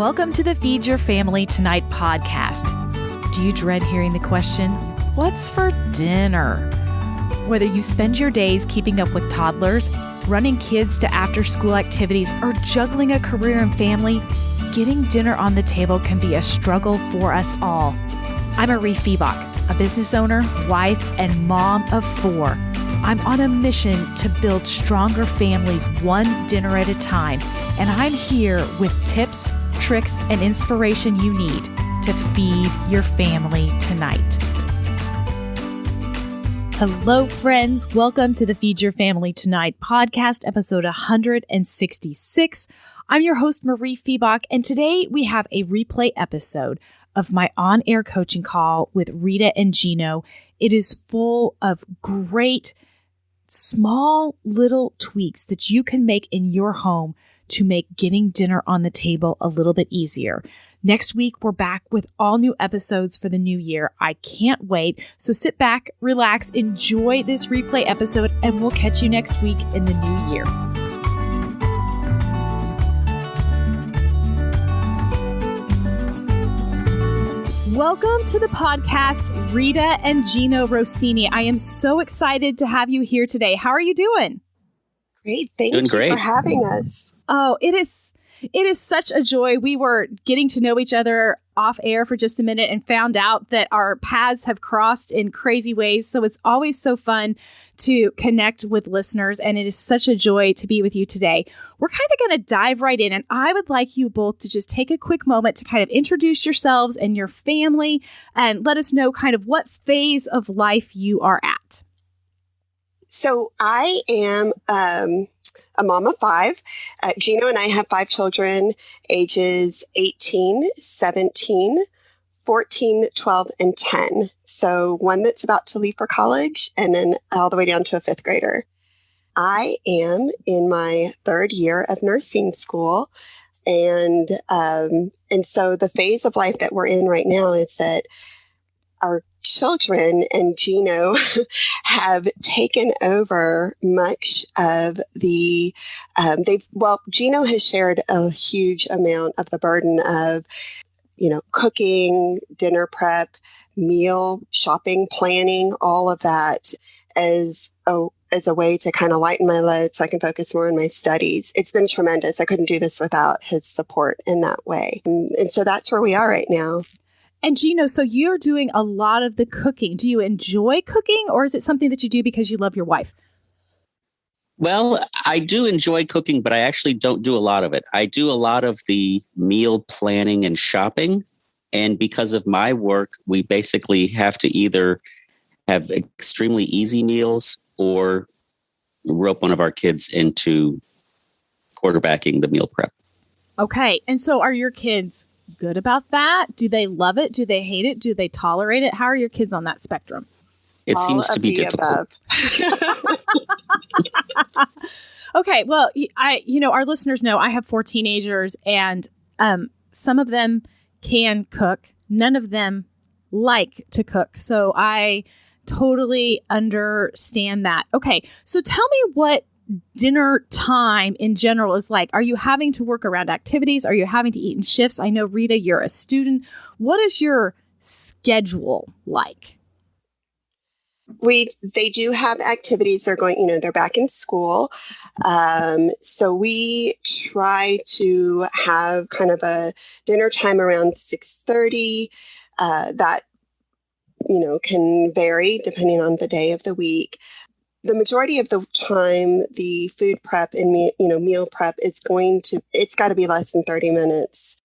Welcome to the Feed Your Family Tonight podcast. Do you dread hearing the question, what's for dinner? Whether you spend your days keeping up with toddlers, running kids to after-school activities, or juggling a career and family, getting dinner on the table can be a struggle for us all. I'm Mariefiebach, a business owner, wife, and mom of 4. I'm on a mission to build stronger families one dinner at a time, and I'm here with tips, tricks, and inspiration you need to feed your family tonight. Hello, friends. Welcome to the Feed Your Family Tonight podcast, episode 166. I'm your host, Mariefiebach, and today we have a replay episode of my on-air coaching call with Rita and Gino. It is full of great, small little tweaks that you can make in your home to make getting dinner on the table a little bit easier. Next week, we're back with all new episodes for the new year. I can't wait. So sit back, relax, enjoy this replay episode, and we'll catch you next week in the new year. Welcome to the podcast, Rita and Gino Rossini. I am so excited to have you here today. How are you doing? Great. Thank you for having us. Oh, it is such a joy. We were getting to know each other off air for just a minute and found out that our paths have crossed in crazy ways. So it's always so fun to connect with listeners. And it is such a joy to be with you today. We're kind of going to dive right in. And I would like you both to just take a quick moment to kind of introduce yourselves and your family and let us know kind of what phase of life you are at. So I am a mom of 5. Gino and I have 5 children, ages 18, 17, 14, 12, and 10. So one that's about to leave for college and then all the way down to a 5th grader. I am in my 3rd year of nursing school. And so the phase of life that we're in right now is that our children and Gino have taken over much of the, Gino has shared a huge amount of the burden of, cooking, dinner prep, meal, shopping, planning, all of that as a way to kind of lighten my load so I can focus more on my studies. It's been tremendous. I couldn't do this without his support in that way. And so that's where we are right now. And Gino, so you're doing a lot of the cooking. Do you enjoy cooking, or is it something that you do because you love your wife? Well, I do enjoy cooking, but I actually don't do a lot of it. I do a lot of the meal planning and shopping. And because of my work, we basically have to either have extremely easy meals or rope one of our kids into quarterbacking the meal prep. Okay. And so are your kids good about that? Do they love it? Do they hate it? Do they tolerate it? How are your kids on that spectrum? It seems to be difficult. Okay. Well, our listeners know I have 4 teenagers, and some of them can cook. None of them like to cook. So I totally understand that. Okay. So tell me what dinner time in general is like. Are you having to work around activities? Are you having to eat in shifts? I know, Rita, you're a student. What is your schedule like? They do have activities. They're going, they're back in school. So we try to have kind of a dinner time around 6:30. That, can vary depending on the day of the week. The majority of the time, the food prep and meal prep it's got to be less than 30 minutes.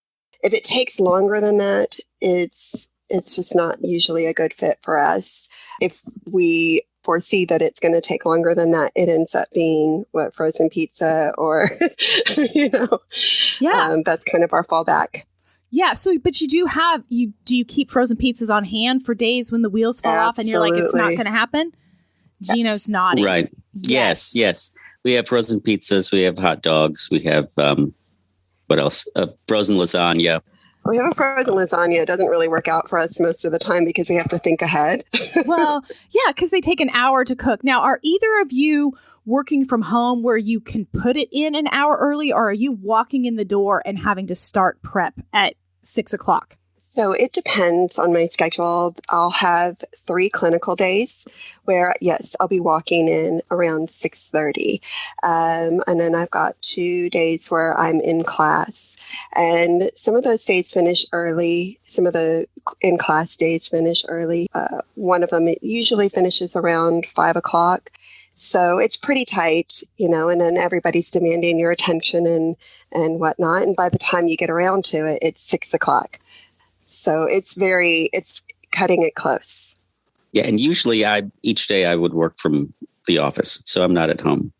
If it takes longer than that, it's just not usually a good fit for us. If we foresee that it's going to take longer than that, it ends up being frozen pizza or, that's kind of our fallback. Yeah. So, but do you keep frozen pizzas on hand for days when the wheels fall off and you're like, it's not going to happen? Gino's nodding. Right. Yes. We have frozen pizzas. We have hot dogs. We have, what else? Frozen lasagna. We have a frozen lasagna. It doesn't really work out for us most of the time because we have to think ahead. Well, yeah, because they take an hour to cook. Now, are either of you working from home where you can put it in an hour early, or are you walking in the door and having to start prep at 6 o'clock? So it depends on my schedule. I'll have 3 clinical days where, yes, I'll be walking in around 6:30. And then I've got 2 days where I'm in class. And some of those days finish early. Some of the in-class days finish early. One of them usually finishes around 5 o'clock. So it's pretty tight, and then everybody's demanding your attention and whatnot. And by the time you get around to it, it's 6 o'clock. So it's cutting it close. Yeah. And usually each day I would work from the office. So I'm not at home.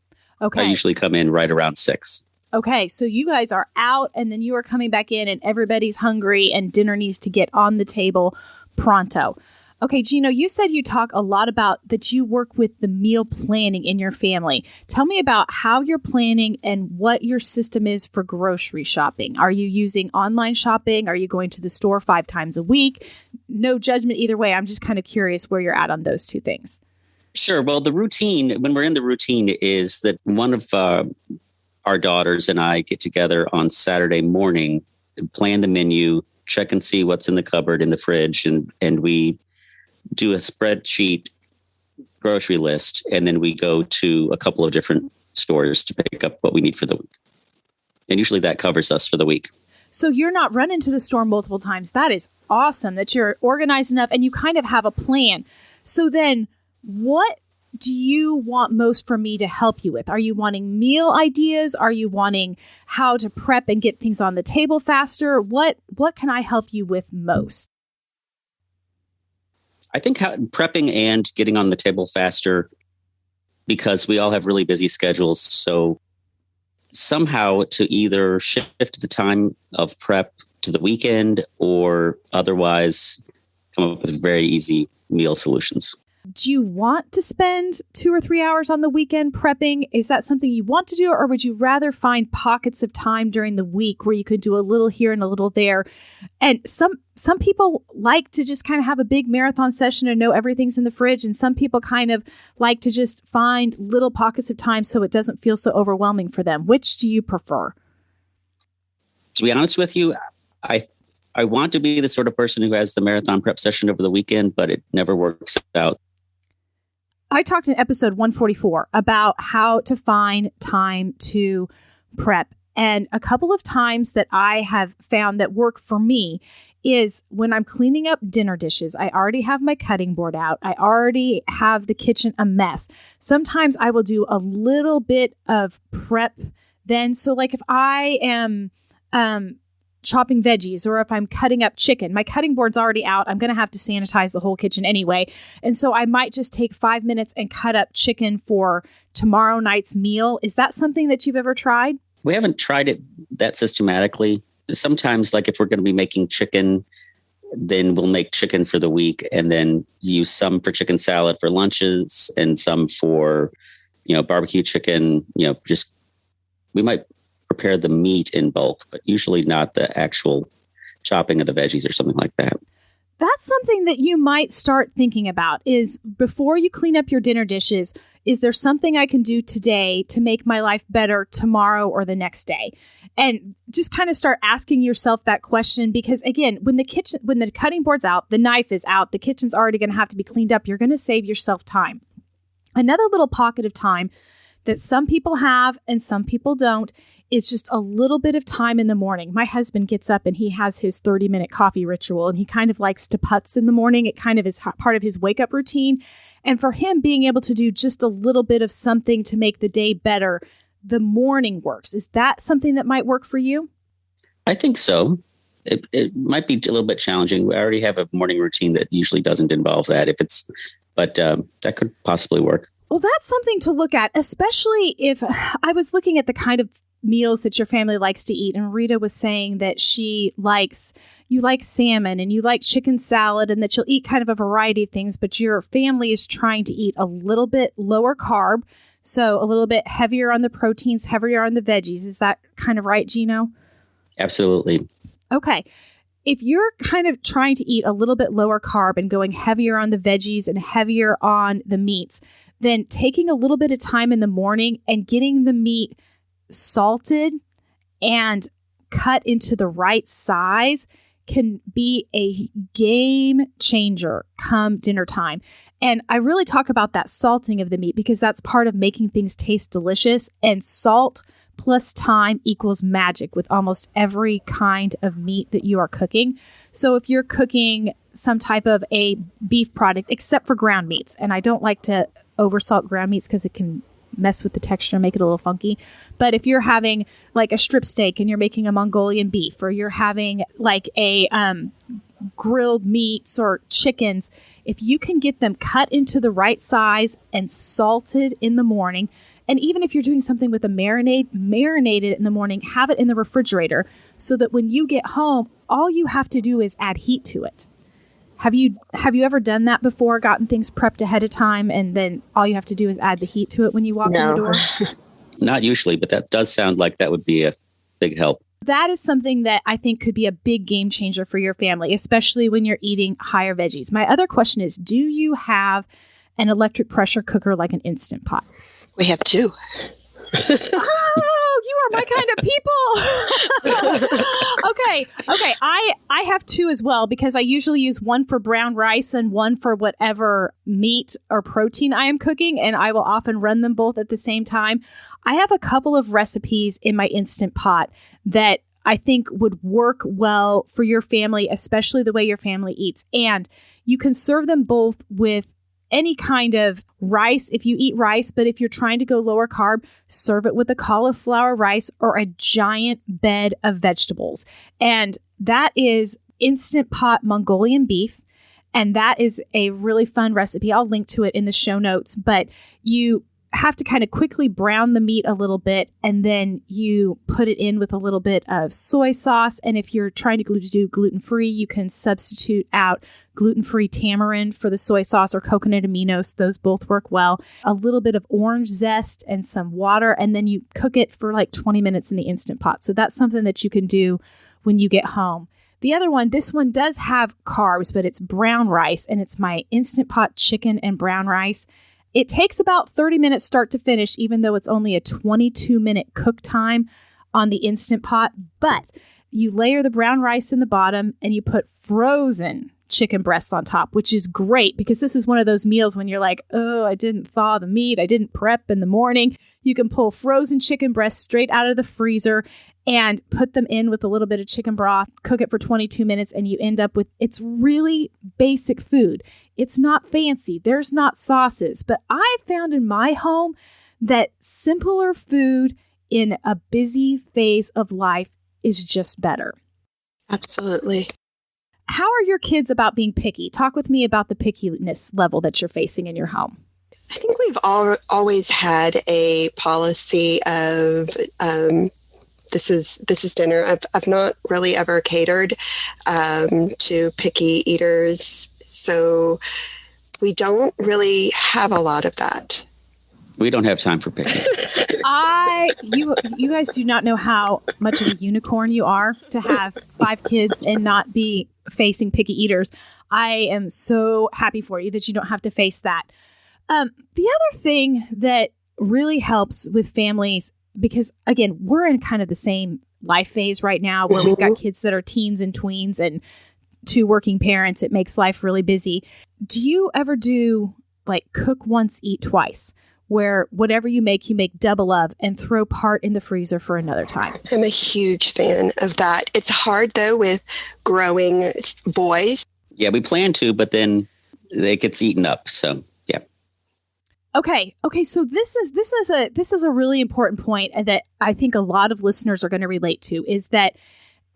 Okay. I usually come in right around 6. Okay. So you guys are out and then you are coming back in and everybody's hungry and dinner needs to get on the table pronto. Okay, Gino, you said you talk a lot about that you work with the meal planning in your family. Tell me about how you're planning and what your system is for grocery shopping. Are you using online shopping? Are you going to the store 5 times a week? No judgment either way. I'm just kind of curious where you're at on those 2 things. Sure. Well, the routine, when we're in the routine, is that one of our daughters and I get together on Saturday morning, plan the menu, check and see what's in the cupboard, in the fridge, and we do a spreadsheet grocery list, and then we go to a couple of different stores to pick up what we need for the week. And usually that covers us for the week. So you're not running to the store multiple times. That is awesome that you're organized enough and you kind of have a plan. So then what do you want most for me to help you with? Are you wanting meal ideas? Are you wanting how to prep and get things on the table faster? What can I help you with most? I think prepping and getting on the table faster, because we all have really busy schedules. So somehow to either shift the time of prep to the weekend or otherwise come up with very easy meal solutions. Do you want to spend 2 or 3 hours on the weekend prepping? Is that something you want to do, or would you rather find pockets of time during the week where you could do a little here and a little there? And some people like to just kind of have a big marathon session and know everything's in the fridge, and some people kind of like to just find little pockets of time so it doesn't feel so overwhelming for them. Which do you prefer? To be honest with you, I want to be the sort of person who has the marathon prep session over the weekend, but it never works out. I talked in episode 144 about how to find time to prep. And a couple of times that I have found that work for me is when I'm cleaning up dinner dishes. I already have my cutting board out. I already have the kitchen a mess. Sometimes I will do a little bit of prep then. So like if I am chopping veggies or if I'm cutting up chicken, my cutting board's already out. I'm going to have to sanitize the whole kitchen anyway. And so I might just take 5 minutes and cut up chicken for tomorrow night's meal. Is that something that you've ever tried? We haven't tried it that systematically. Sometimes, like if we're going to be making chicken, then we'll make chicken for the week and then use some for chicken salad for lunches and some for, barbecue chicken, just we might prepare the meat in bulk, but usually not the actual chopping of the veggies or something like that. That's something that you might start thinking about is before you clean up your dinner dishes, is there something I can do today to make my life better tomorrow or the next day? And just kind of start asking yourself that question, because again, when the cutting board's out, the knife is out, the kitchen's already going to have to be cleaned up, you're going to save yourself time. Another little pocket of time that some people have and some people don't is just a little bit of time in the morning. My husband gets up and he has his 30-minute coffee ritual, and he kind of likes to putz in the morning. It kind of is part of his wake-up routine. And for him, being able to do just a little bit of something to make the day better, the morning works. Is that something that might work for you? I think so. It might be a little bit challenging. I already have a morning routine that usually doesn't involve that. But that could possibly work. Well, that's something to look at, especially if I was looking at the kind of meals that your family likes to eat. And Rita was saying that you like salmon and you like chicken salad and that you'll eat kind of a variety of things, but your family is trying to eat a little bit lower carb. So a little bit heavier on the proteins, heavier on the veggies. Is that kind of right, Gino? Absolutely. Okay. if you're kind of trying to eat a little bit lower carb and going heavier on the veggies and heavier on the meats, then taking a little bit of time in the morning and getting the meat salted and cut into the right size can be a game changer come dinner time. And I really talk about that salting of the meat because that's part of making things taste delicious. And salt plus time equals magic with almost every kind of meat that you are cooking. So if you're cooking some type of a beef product, except for ground meats, and I don't like to oversalt ground meats because it can mess with the texture and make it a little funky. But if you're having like a strip steak and you're making a Mongolian beef, or you're having like a grilled meats or chickens, if you can get them cut into the right size and salted in the morning, and even if you're doing something with a marinate it in the morning, have it in the refrigerator so that when you get home, all you have to do is add heat to it. Have you ever done that before, gotten things prepped ahead of time, and then all you have to do is add the heat to it when you walk in the door? Not usually, but that does sound like that would be a big help. That is something that I think could be a big game changer for your family, especially when you're eating higher veggies. My other question is, do you have an electric pressure cooker like an Instant Pot? We have two. Oh, you are my kind of people. Okay. I have two as well because I usually use one for brown rice and one for whatever meat or protein I am cooking, and I will often run them both at the same time. I have a couple of recipes in my Instant Pot that I think would work well for your family, especially the way your family eats. And you can serve them both with any kind of rice if you eat rice, but if you're trying to go lower carb, serve it with a cauliflower rice or a giant bed of vegetables. And that is Instant Pot Mongolian beef. And that is a really fun recipe. I'll link to it in the show notes, but you have to kind of quickly brown the meat a little bit, and then you put it in with a little bit of soy sauce. And if you're trying to do gluten-free, you can substitute out gluten-free tamarind for the soy sauce or coconut aminos. Those both work well. A little bit of orange zest and some water, and then you cook it for like 20 minutes in the Instant Pot. So that's something that you can do when you get home. The other one, this one does have carbs, but it's brown rice, and it's my Instant Pot chicken and brown rice. It takes about 30 minutes start to finish, even though it's only a 22-minute cook time on the Instant Pot. But you layer the brown rice in the bottom and you put frozen chicken breasts on top, which is great because this is one of those meals when you're like, oh, I didn't thaw the meat, I didn't prep in the morning. You can pull frozen chicken breasts straight out of the freezer and put them in with a little bit of chicken broth, cook it for 22 minutes, and you end up with, it's really basic food. It's not fancy. There's not sauces. But I found in my home that simpler food in a busy phase of life is just better. Absolutely. How are your kids about being picky? Talk with me about the pickiness level that you're facing in your home. I think we've always had a policy of this is dinner. I've not really ever catered to picky eaters. So we don't really have a lot of that. We don't have time for picking. You guys do not know how much of a unicorn you are to have 5 kids and not be facing picky eaters. I am so happy for you that you don't have to face that. The other thing that really helps with families, because again, we're in kind of the same life phase right now where we've got kids that are teens and tweens and 2 working parents. It makes life really busy. Do you ever do like cook once, eat twice, where whatever you make double of and throw part in the freezer for another time? I'm a huge fan of that. It's hard though with growing boys. Yeah, we plan to, but then it gets eaten up. So yeah. Okay. So this is a really important point that I think a lot of listeners are going to relate to, is that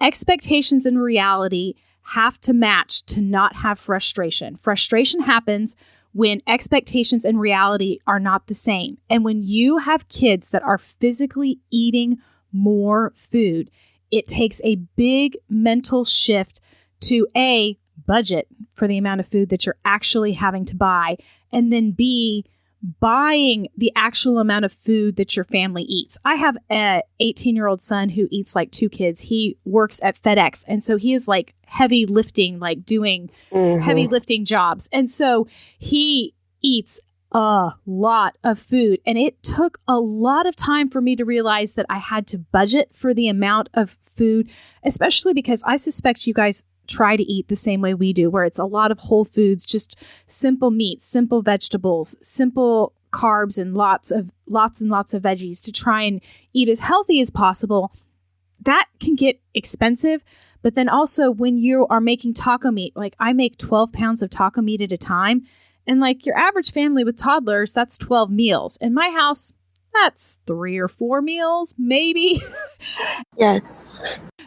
expectations and reality have to match to not have frustration. Frustration happens when expectations and reality are not the same. And when you have kids that are physically eating more food, it takes a big mental shift to A, budget for the amount of food that you're actually having to buy, and then B, buying the actual amount of food that your family eats. I have a 18-year-old son who eats like 2 kids. He works at FedEx. And so he is like heavy lifting, like doing heavy lifting jobs. And so he eats a lot of food. And it took a lot of time for me to realize that I had to budget for the amount of food, especially because I suspect you guys try to eat the same way we do, where it's a lot of whole foods, just simple meats, simple vegetables, simple carbs, and lots and lots of veggies to try and eat as healthy as possible. That can get expensive. But then also when you are making taco meat, like I make 12 pounds of taco meat at a time. And like your average family with toddlers, that's 12 meals. In my house, that's 3 or 4 meals, maybe. Yes.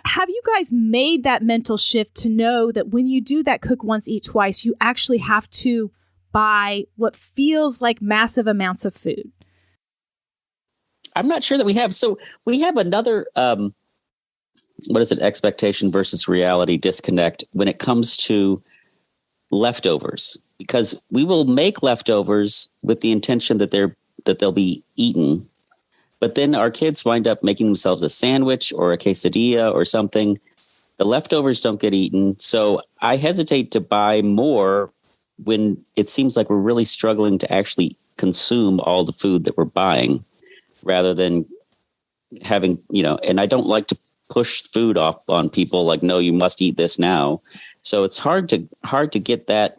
Have you guys made that mental shift to know that when you do that cook once, eat twice, you actually have to buy what feels like massive amounts of food? I'm not sure that we have. So we have another, expectation versus reality disconnect when it comes to leftovers, because we will make leftovers with the intention that they'll be eaten. But then our kids wind up making themselves a sandwich or a quesadilla or something. The leftovers don't get eaten. So I hesitate to buy more when it seems like we're really struggling to actually consume all the food that we're buying, rather than having, and I don't like to push food off on people like, no, you must eat this now. So it's hard to get that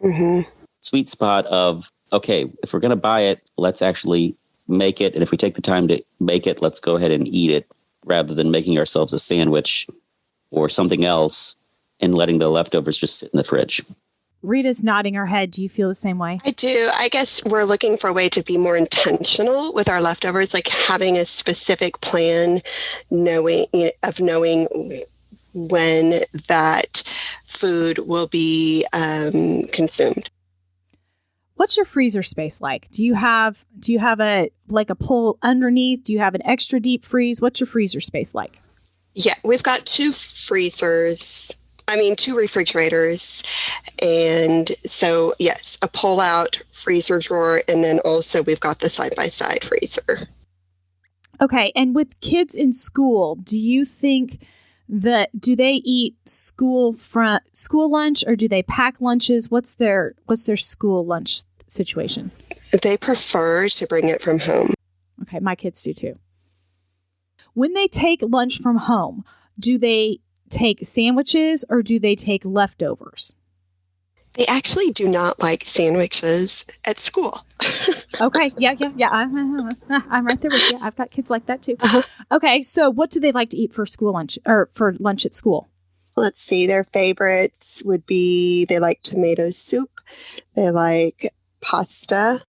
sweet spot of, okay, if we're going to buy it, let's actually make it. And if we take the time to make it, let's go ahead and eat it, rather than making ourselves a sandwich or something else and letting the leftovers just sit in the fridge. Rita's nodding her head. Do you feel the same way? I do. I guess we're looking for a way to be more intentional with our leftovers, like having a specific plan, knowing when that food will be consumed. What's your freezer space like? Do you have a pull underneath? Do you have an extra deep freeze? What's your freezer space like? Yeah, we've got 2 refrigerators. And so, yes, a pull-out freezer drawer. And then also we've got the side-by-side freezer. Okay. And with kids in school, do you think do they eat school lunch, or do they pack lunches? What's their school lunch situation? They prefer to bring it from home. Okay, my kids do too. When they take lunch from home, do they take sandwiches or do they take leftovers? They actually do not like sandwiches at school. Okay. Yeah. I'm right there with you. I've got kids like that too. Okay. So what do they like to eat for school lunch or for lunch at school? Let's see. Their favorites would be, they like tomato soup. They like pasta.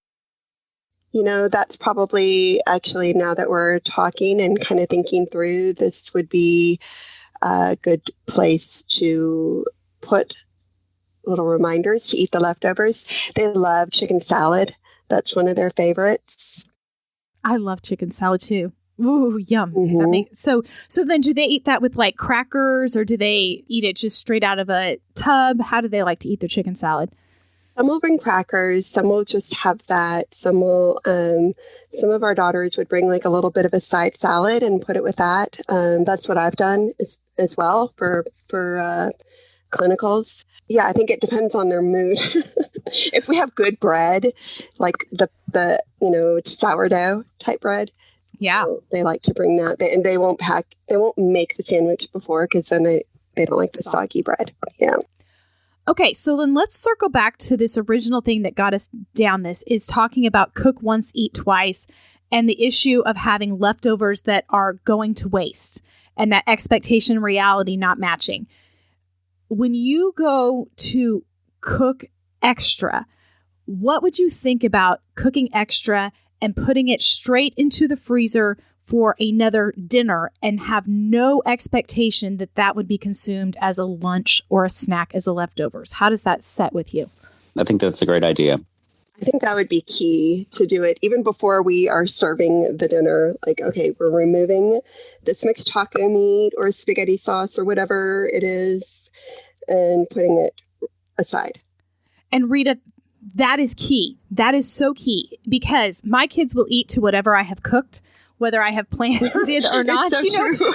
That's probably actually, now that we're talking and kind of thinking through, this would be a good place to put little reminders to eat the leftovers. They love chicken salad. That's one of their favorites. I love chicken salad too. Ooh, yum. So then do they eat that with like crackers, or do they eat it just straight out of a tub? How do they like to eat their chicken salad? Some will bring crackers. Some will just have that. Some will, some of our daughters would bring like a little bit of a side salad and put it with that. That's what I've done as well for clinicals. Yeah, I think it depends on their mood. If we have good bread, like the sourdough type bread, yeah, they like to bring that. And they won't make the sandwich before, because then they don't like the soggy bread. Yeah. Okay, so then let's circle back to this original thing that got us down this, is talking about cook once, eat twice, and the issue of having leftovers that are going to waste, and that expectation and reality not matching. When you go to cook extra, what would you think about cooking extra and putting it straight into the freezer for another dinner and have no expectation that would be consumed as a lunch or a snack as a leftovers? How does that set with you? I think that's a great idea. I think that would be key to do it even before we are serving the dinner. Like, okay, we're removing this mixed taco meat or spaghetti sauce or whatever it is and putting it aside. And Rita, that is key. That is so key because my kids will eat to whatever I have cooked, whether I have planned it or not. It's so true.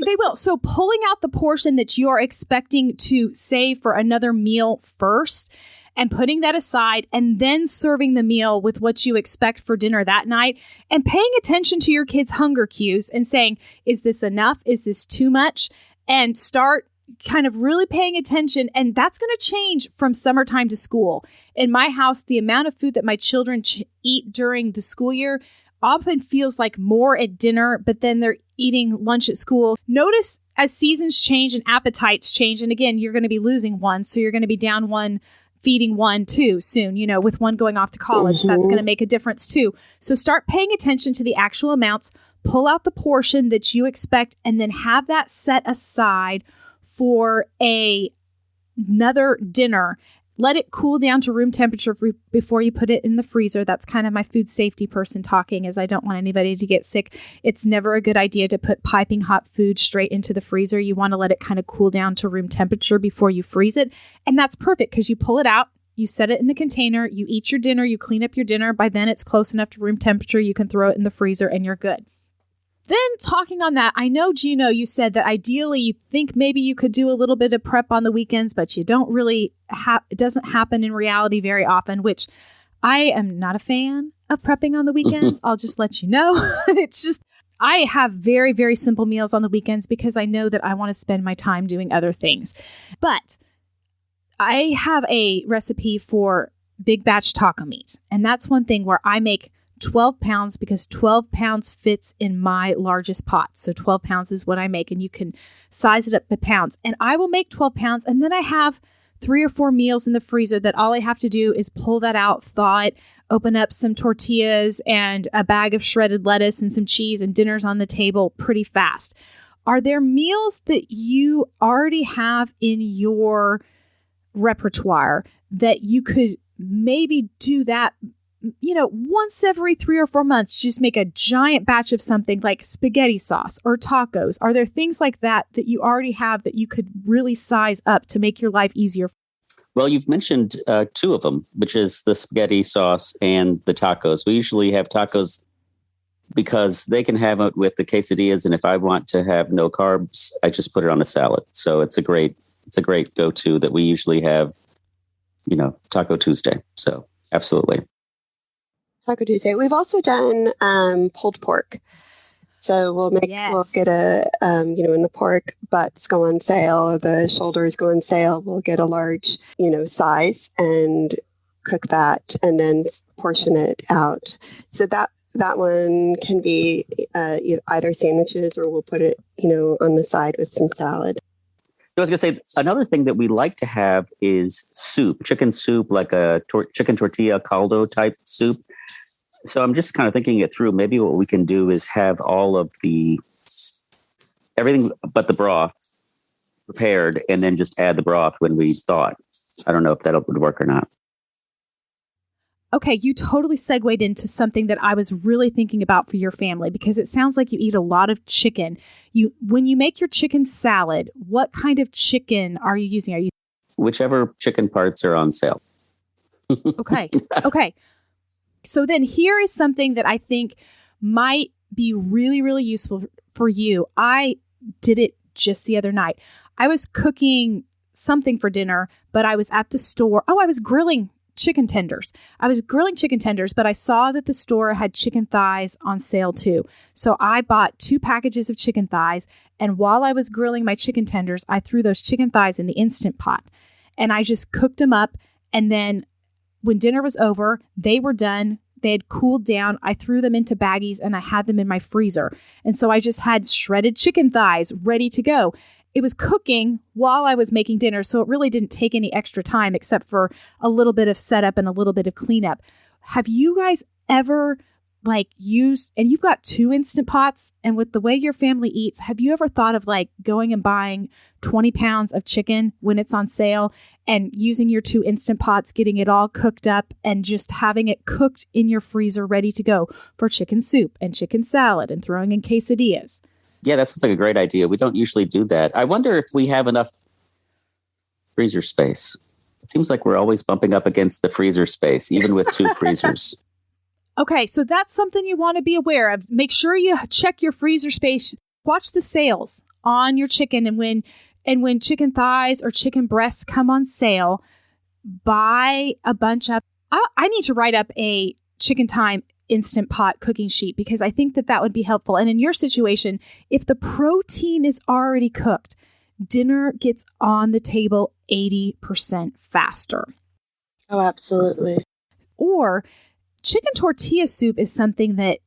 They will. So pulling out the portion that you're expecting to save for another meal first and putting that aside and then serving the meal with what you expect for dinner that night and paying attention to your kids' hunger cues and saying, is this enough? Is this too much? And start kind of really paying attention. And that's going to change from summertime to school. In my house, the amount of food that my children eat during the school year often feels like more at dinner, but then they're eating lunch at school. Notice as seasons change and appetites change, and again, you're going to be losing one. So you're going to be down one, feeding one too soon, with one going off to college. That's going to make a difference too. So start paying attention to the actual amounts, pull out the portion that you expect, and then have that set aside for another dinner. Let it cool down to room temperature before you put it in the freezer. That's kind of my food safety person talking, as I don't want anybody to get sick. It's never a good idea to put piping hot food straight into the freezer. You want to let it kind of cool down to room temperature before you freeze it. And that's perfect because you pull it out, you set it in the container, you eat your dinner, you clean up your dinner. By then it's close enough to room temperature. You can throw it in the freezer and you're good. Then talking on that, I know, Gino, you said that ideally you think maybe you could do a little bit of prep on the weekends, but you don't really it doesn't happen in reality very often, which I am not a fan of prepping on the weekends. I'll just let you know. It's just, I have very, very simple meals on the weekends because I know that I want to spend my time doing other things. But I have a recipe for big batch taco meat. And that's one thing where I make 12 pounds because 12 pounds fits in my largest pot. So 12 pounds is what I make, and you can size it up to pounds. And I will make 12 pounds, and then I have 3 or 4 meals in the freezer that all I have to do is pull that out, thaw it, open up some tortillas and a bag of shredded lettuce and some cheese, and dinner's on the table pretty fast. Are there meals that you already have in your repertoire that you could maybe do that once every 3 or 4 months, just make a giant batch of something like spaghetti sauce or tacos? Are there things like that you already have that you could really size up to make your life easier? Well, you've mentioned 2 of them, which is the spaghetti sauce and the tacos. We usually have tacos because they can have it with the quesadillas. And if I want to have no carbs, I just put it on a salad. So it's a great go-to that we usually have, Taco Tuesday. So absolutely. Taco Tuesday. We've also done pulled pork. So we'll get when the pork butts go on sale, the shoulders go on sale, we'll get a large, size and cook that and then portion it out. So that one can be either sandwiches or we'll put it, on the side with some salad. I was going to say, another thing that we like to have is soup, chicken soup, like a chicken tortilla caldo type soup. So I'm just kind of thinking it through. Maybe what we can do is have all of everything but the broth prepared and then just add the broth when we thaw it. I don't know if that would work or not. Okay, you totally segued into something that I was really thinking about for your family because it sounds like you eat a lot of chicken. When you make your chicken salad, what kind of chicken are you using? Whichever chicken parts are on sale. Okay. So then here is something that I think might be really, really useful for you. I did it just the other night. I was cooking something for dinner, but I was at the store. I was grilling chicken tenders. But I saw that the store had chicken thighs on sale too. So I bought 2 packages of chicken thighs. And while I was grilling my chicken tenders, I threw those chicken thighs in the Instant Pot and I just cooked them up. And then when dinner was over, they were done. They had cooled down. I threw them into baggies and I had them in my freezer. And so I just had shredded chicken thighs ready to go. It was cooking while I was making dinner, so it really didn't take any extra time except for a little bit of setup and a little bit of cleanup. Have you guys ever used, and you've got 2 Instant Pots, and with the way your family eats, have you ever thought of going and buying 20 pounds of chicken when it's on sale and using your 2 Instant Pots, getting it all cooked up and just having it cooked in your freezer ready to go for chicken soup and chicken salad and throwing in quesadillas? Yeah, that sounds like a great idea. We don't usually do that. I wonder if we have enough freezer space. It seems like we're always bumping up against the freezer space, even with 2 freezers. Okay, so that's something you want to be aware of. Make sure you check your freezer space. Watch the sales on your chicken, and when chicken thighs or chicken breasts come on sale, buy a bunch up. I need to write up a chicken time Instant Pot cooking sheet because I think that would be helpful. And in your situation, if the protein is already cooked, dinner gets on the table 80% faster. Oh, absolutely. Or chicken tortilla soup is something that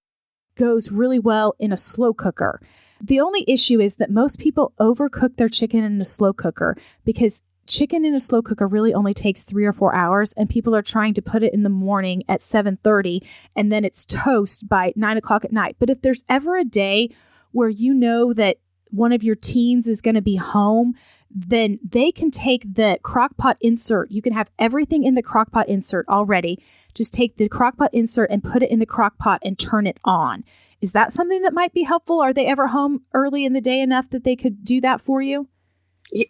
goes really well in a slow cooker. The only issue is that most people overcook their chicken in a slow cooker because chicken in a slow cooker really only takes 3 or 4 hours, and people are trying to put it in the morning at 7:30, and then it's toast by 9 o'clock at night. But if there's ever a day where you know that one of your teens is going to be home, then they can take the crock pot insert. You can have everything in the crock pot insert already. Just take the crock pot insert and put it in the crock pot and turn it on. Is that something that might be helpful? Are they ever home early in the day enough that they could do that for you?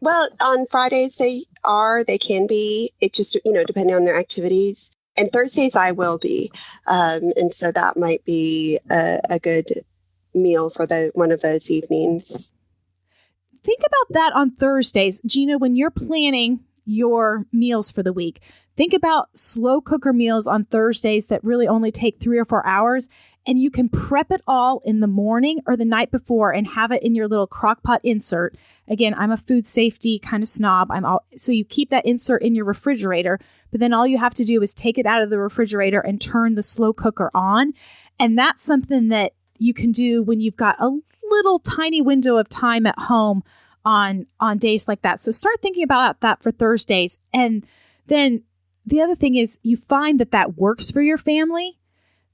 Well, on Fridays they can be. It just, depending on their activities. And Thursdays I will be. And so that might be a good meal for one of those evenings. Think about that on Thursdays. Gina, when you're planning your meals for the week, think about slow cooker meals on Thursdays that really only take 3 or 4 hours. And you can prep it all in the morning or the night before and have it in your little crock pot insert. Again, I'm a food safety kind of snob. So you keep that insert in your refrigerator, but then all you have to do is take it out of the refrigerator and turn the slow cooker on. And that's something that you can do when you've got a little tiny window of time at home on days like that. So start thinking about that for Thursdays. And then the other thing is you find that works for your family.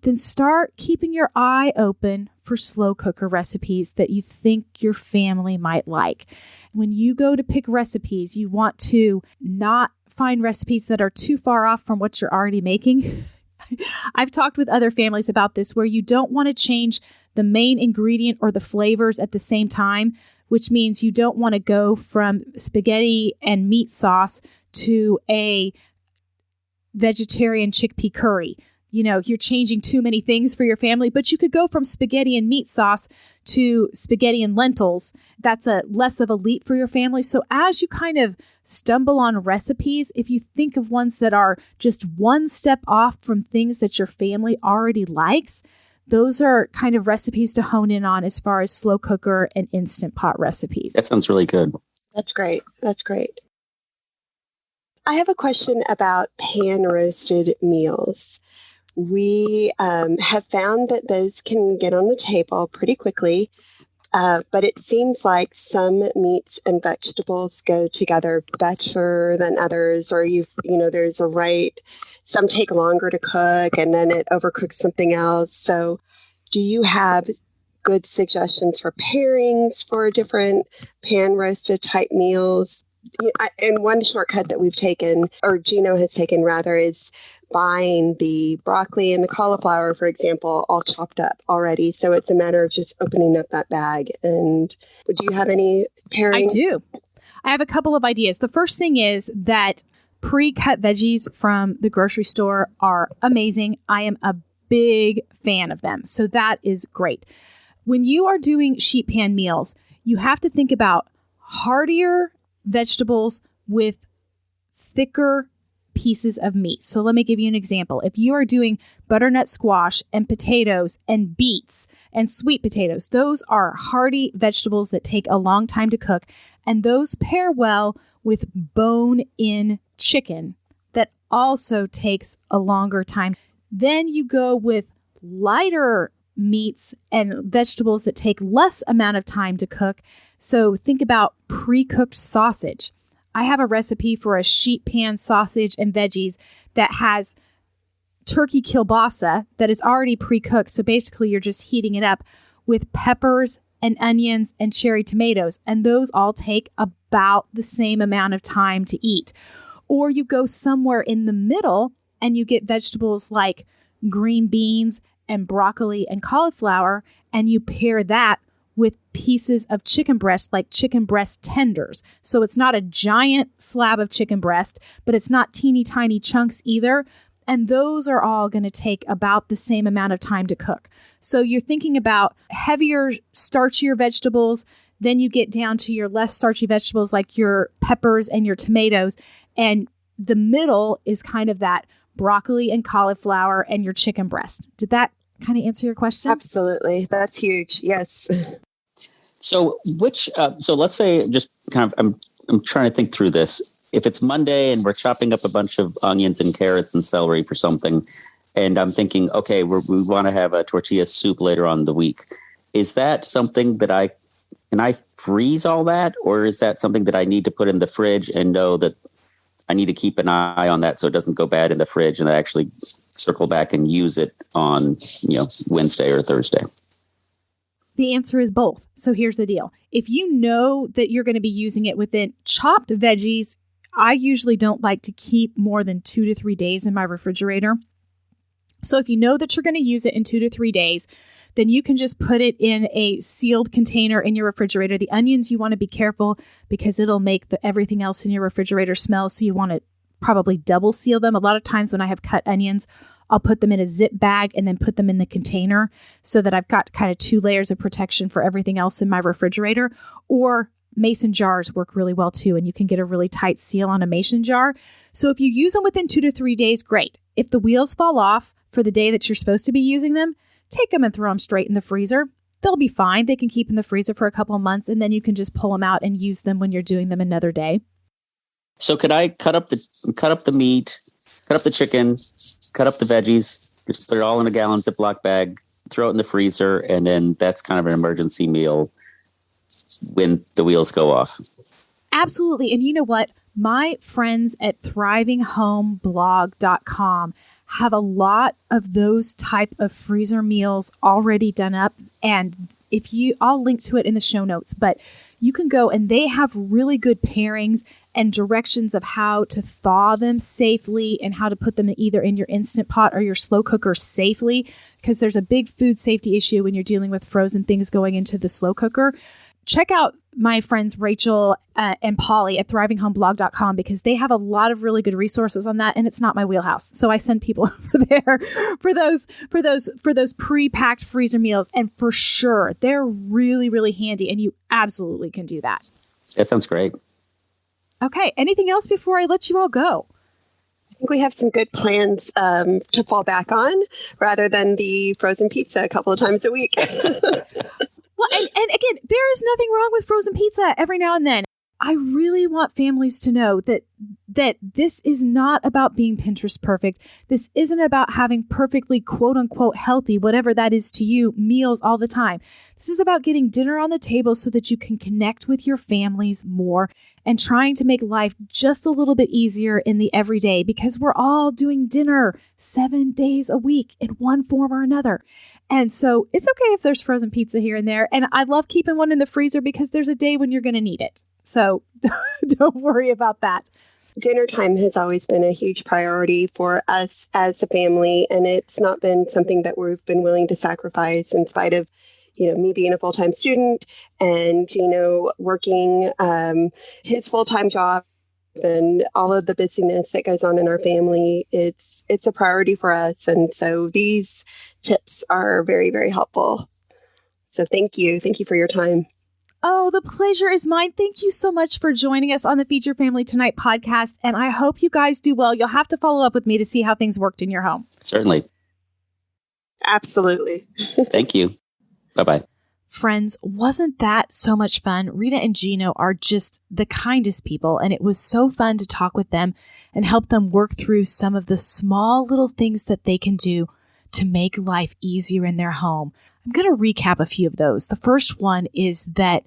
Then start keeping your eye open for slow cooker recipes that you think your family might like. When you go to pick recipes, you want to not find recipes that are too far off from what you're already making. I've talked with other families about this where you don't want to change the main ingredient or the flavors at the same time, which means you don't want to go from spaghetti and meat sauce to a vegetarian chickpea curry. You're changing too many things for your family, but you could go from spaghetti and meat sauce to spaghetti and lentils. That's a less of a leap for your family. So as you kind of stumble on recipes, if you think of ones that are just one step off from things that your family already likes, those are kind of recipes to hone in on as far as slow cooker and Instant Pot recipes. That sounds really good. That's great. That's great. I have a question about pan roasted meals. We have found that those can get on the table pretty quickly, but it seems like some meats and vegetables go together better than others, or there's some take longer to cook and then it overcooks something else. So do you have good suggestions for pairings for different pan roasted type meals? And one shortcut that we've taken, or Gino has taken rather, is buying the broccoli and the cauliflower, for example, all chopped up already. So it's a matter of just opening up that bag. And do you have any pairings? I do. I have a couple of ideas. The first thing is that pre-cut veggies from the grocery store are amazing. I am a big fan of them. So that is great. When you are doing sheet pan meals, you have to think about heartier vegetables with thicker pieces of meat. So let me give you an example. If you are doing butternut squash and potatoes and beets and sweet potatoes, those are hearty vegetables that take a long time to cook, and those pair well with bone-in chicken that also takes a longer time. Then you go with lighter meats and vegetables that take less amount of time to cook. So think about pre-cooked sausage. I have a recipe for a sheet pan sausage and veggies that has turkey kielbasa that is already pre-cooked. So basically you're just heating it up with peppers and onions and cherry tomatoes. And those all take about the same amount of time to eat. Or you go somewhere in the middle and you get vegetables like green beans and broccoli and cauliflower, and you pair that with pieces of chicken breast, like chicken breast tenders. So it's not a giant slab of chicken breast, but it's not teeny tiny chunks either. And those are all going to take about the same amount of time to cook. So you're thinking about heavier, starchier vegetables. Then you get down to your less starchy vegetables like your peppers and your tomatoes. And the middle is kind of that broccoli and cauliflower and your chicken breast. Did that kind of answer your question? Absolutely. That's huge. Yes. So so let's say just kind of, I'm trying to think through this. If it's Monday and we're chopping up a bunch of onions and carrots and celery for something, and I'm thinking, okay, we want to have a tortilla soup later on in the week. Is that something that can I freeze all that? Or is that something that I need to put in the fridge and know that I need to keep an eye on that so it doesn't go bad in the fridge and I actually circle back and use it on, Wednesday or Thursday? The answer is both. So here's the deal. If you know that you're going to be using it within chopped veggies, I usually don't like to keep more than 2 to 3 days in my refrigerator. So if you know that you're going to use it in 2 to 3 days, then you can just put it in a sealed container in your refrigerator. The onions, you want to be careful because it'll make everything else in your refrigerator smell. So you want to probably double seal them. A lot of times when I have cut onions, I'll put them in a zip bag and then put them in the container so that I've got kind of 2 layers of protection for everything else in my refrigerator. Or mason jars work really well too, and you can get a really tight seal on a mason jar. So if you use them within 2 to 3 days, great. If the wheels fall off for the day that you're supposed to be using them, take them and throw them straight in the freezer. They'll be fine. They can keep in the freezer for a couple of months, and then you can just pull them out and use them when you're doing them another day. So could I cut up the meat, cut up the chicken, cut up the veggies, just put it all in a gallon Ziploc bag, throw it in the freezer, and then that's kind of an emergency meal when the wheels go off? Absolutely. And you know what? My friends at thrivinghomeblog.com have a lot of those type of freezer meals already done up. And I'll link to it in the show notes, but you can go and they have really good pairings and directions of how to thaw them safely and how to put them either in your Instant Pot or your slow cooker safely, because there's a big food safety issue when you're dealing with frozen things going into the slow cooker. Check out my friends Rachel and Polly at thrivinghomeblog.com because they have a lot of really good resources on that, and it's not my wheelhouse. So I send people over there for those pre-packed freezer meals, and for sure they're really, really handy, and you absolutely can do that. That sounds great. Okay, anything else before I let you all go? I think we have some good plans to fall back on rather than the frozen pizza a couple of times a week. Well, and again, there is nothing wrong with frozen pizza every now and then. I really want families to know that this is not about being Pinterest perfect. This isn't about having perfectly quote unquote healthy, whatever that is to you, meals all the time. This is about getting dinner on the table so that you can connect with your families more and trying to make life just a little bit easier in the everyday, because we're all doing dinner 7 days a week in one form or another. And so it's okay if there's frozen pizza here and there. And I love keeping one in the freezer because there's a day when you're going to need it. So don't worry about that. Dinner time has always been a huge priority for us as a family. And it's not been something that we've been willing to sacrifice in spite of, me being a full-time student and Gino working his full-time job and all of the busyness that goes on in our family. It's a priority for us. And so these tips are very, very helpful. So thank you. Thank you for your time. Oh, the pleasure is mine. Thank you so much for joining us on the Feed Your Family Tonight podcast. And I hope you guys do well. You'll have to follow up with me to see how things worked in your home. Certainly. Absolutely. Thank you. Bye-bye. Friends, wasn't that so much fun? Rita and Gino are just the kindest people, and it was so fun to talk with them and help them work through some of the small little things that they can do to make life easier in their home. I'm going to recap a few of those. The first one is that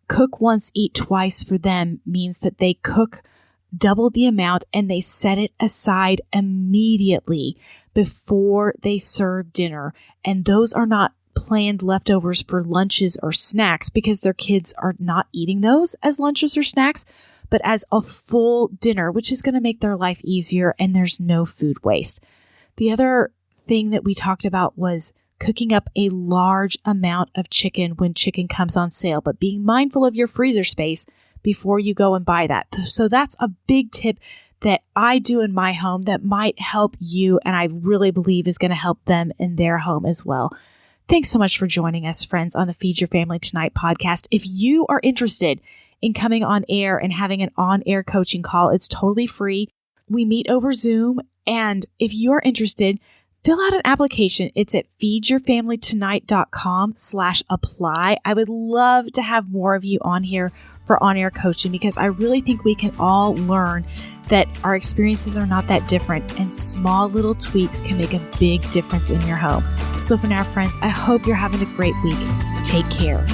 cook once, eat twice for them means that they cook double the amount and they set it aside immediately before they serve dinner. And those are not planned leftovers for lunches or snacks because their kids are not eating those as lunches or snacks, but as a full dinner, which is going to make their life easier and there's no food waste. The other thing that we talked about was cooking up a large amount of chicken when chicken comes on sale, but being mindful of your freezer space before you go and buy that. So that's a big tip that I do in my home that might help you, and I really believe is going to help them in their home as well. Thanks so much for joining us, friends, on the Feed Your Family Tonight podcast. If you are interested in coming on air and having an on-air coaching call, it's totally free. We meet over Zoom, and if you're interested, fill out an application. It's at feedyourfamilytonight.com/apply. I would love to have more of you on here for on-air coaching because I really think we can all learn that our experiences are not that different and small little tweaks can make a big difference in your home. So for now, friends, I hope you're having a great week. Take care.